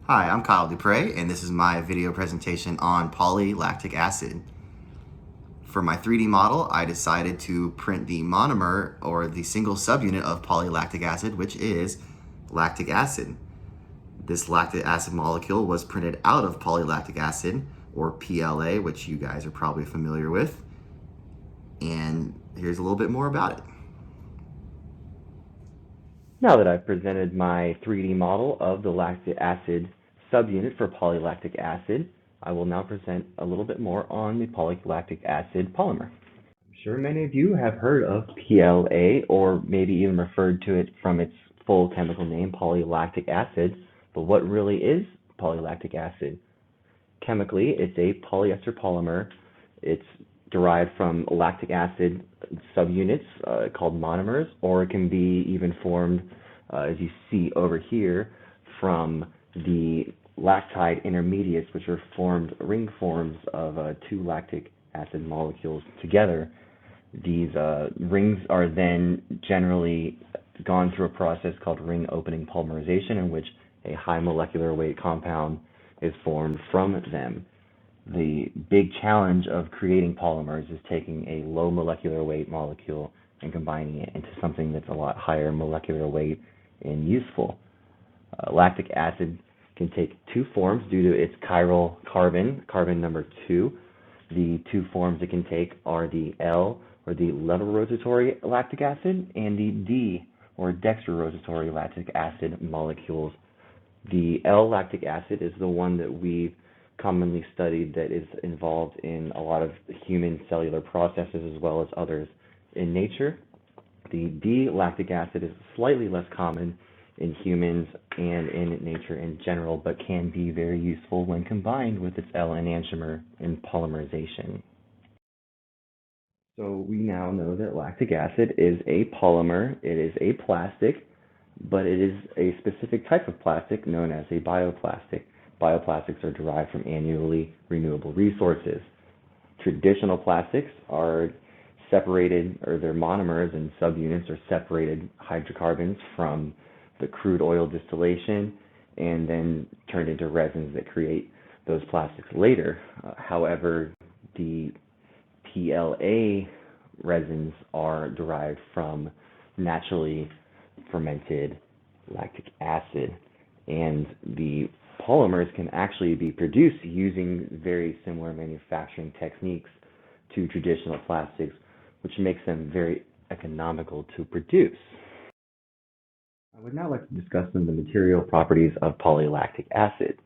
Hi, I'm Kyle Deprez, and this is my video presentation on polylactic acid. For my 3D model, I decided to print the monomer, or the single subunit of polylactic acid, which is lactic acid. This lactic acid molecule was printed out of polylactic acid, or PLA, which you guys are probably familiar with. And here's a little bit more about it. Now that I've presented my 3D model of the lactic acid subunit for polylactic acid, I will now present a little bit more on the polylactic acid polymer. I'm sure many of you have heard of PLA, or maybe even referred to it from its full chemical name, polylactic acid. But what really is polylactic acid? Chemically, it's a polyester polymer. It's derived from lactic acid subunits called monomers, or it can be even formed, as you see over here, from the lactide intermediates, which are formed ring forms of two lactic acid molecules together. These rings are then generally gone through a process called ring opening polymerization, in which a high molecular weight compound is formed from them. The big challenge of creating polymers is taking a low molecular weight molecule and combining it into something that's a lot higher molecular weight and useful. Lactic acid can take two forms due to its chiral carbon number 2. The two forms it can take are the L, or the level rotatory lactic acid, and the D, or dextrorotatory lactic acid molecules. The L-lactic acid is the one that we've commonly studied that is involved in a lot of human cellular processes as well as others in nature. The D-lactic acid is slightly less common in humans and in nature in general, but can be very useful when combined with its L enantiomer in polymerization. So we now know that lactic acid is a polymer. It is a plastic, but it is a specific type of plastic known as a bioplastic. Bioplastics are derived from annually renewable resources. Traditional plastics are separated, or their monomers and subunits are separated hydrocarbons from the crude oil distillation and then turned into resins that create those plastics later. However, the PLA resins are derived from naturally fermented lactic acid, and the polymers can actually be produced using very similar manufacturing techniques to traditional plastics, which makes them very economical to produce. I would now like to discuss some of the material properties of polylactic acid.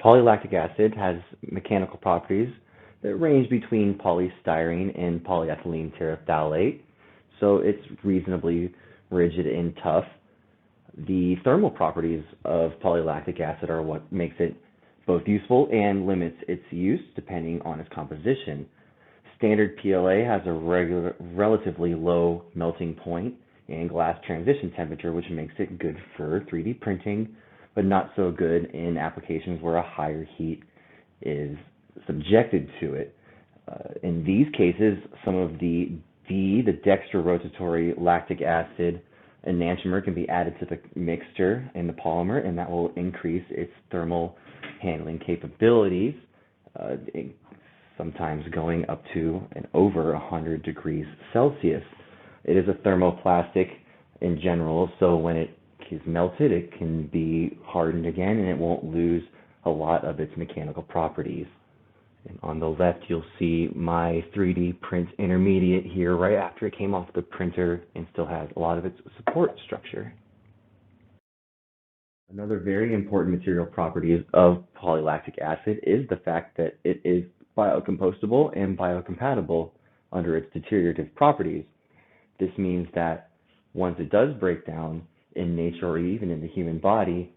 Polylactic acid has mechanical properties that range between polystyrene and polyethylene terephthalate, so it's reasonably rigid and tough. The thermal properties of polylactic acid are what makes it both useful and limits its use depending on its composition. Standard PLA has a relatively low melting point and glass transition temperature, which makes it good for 3D printing, but not so good in applications where a higher heat is subjected to it. In these cases, some of the dextrorotatory lactic acid enantiomer can be added to the mixture in the polymer, and that will increase its thermal handling capabilities, sometimes going up to and over 100 degrees Celsius. It is a thermoplastic in general, so when it is melted, it can be hardened again, and it won't lose a lot of its mechanical properties. And on the left, you'll see my 3D print intermediate here right after it came off the printer and still has a lot of its support structure. Another very important material property of polylactic acid is the fact that it is biocompostable and biocompatible under its deteriorative properties. This means that once it does break down in nature or even in the human body,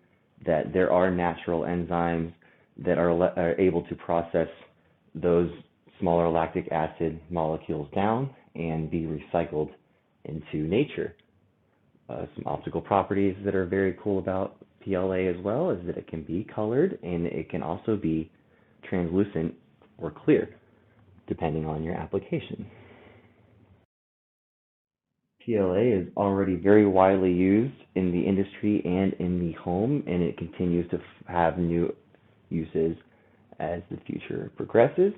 that there are natural enzymes that are able to process those smaller lactic acid molecules down and be recycled into nature. Some optical properties that are very cool about PLA as well is that it can be colored and it can also be translucent or clear, depending on your application. PLA is already very widely used in the industry and in the home, and it continues to have new uses as the future progresses.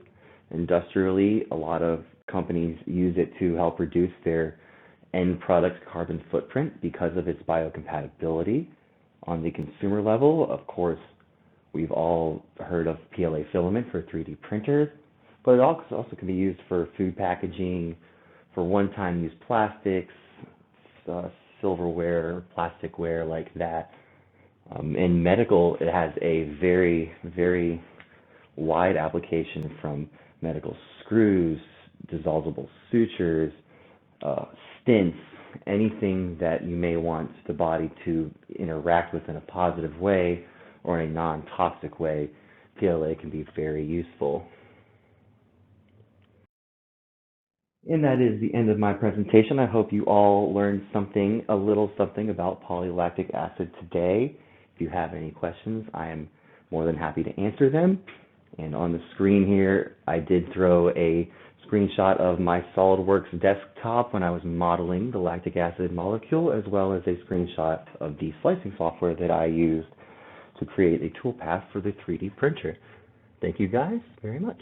Industrially, a lot of companies use it to help reduce their end product carbon footprint because of its biocompatibility. On the consumer level, of course, we've all heard of PLA filament for 3D printers, but it also can be used for food packaging, for one-time use plastics, silverware, plasticware like that. In medical, it has a very, very wide application from medical screws, dissolvable sutures, stents, anything that you may want the body to interact with in a positive way or in a non-toxic way. PLA can be very useful. And that is the end of my presentation. I hope you all learned a little something about polylactic acid today. If you have any questions, I am more than happy to answer them. And on the screen here, I did throw a screenshot of my SolidWorks desktop when I was modeling the lactic acid molecule, as well as a screenshot of the slicing software that I used to create a toolpath for the 3D printer. Thank you guys very much.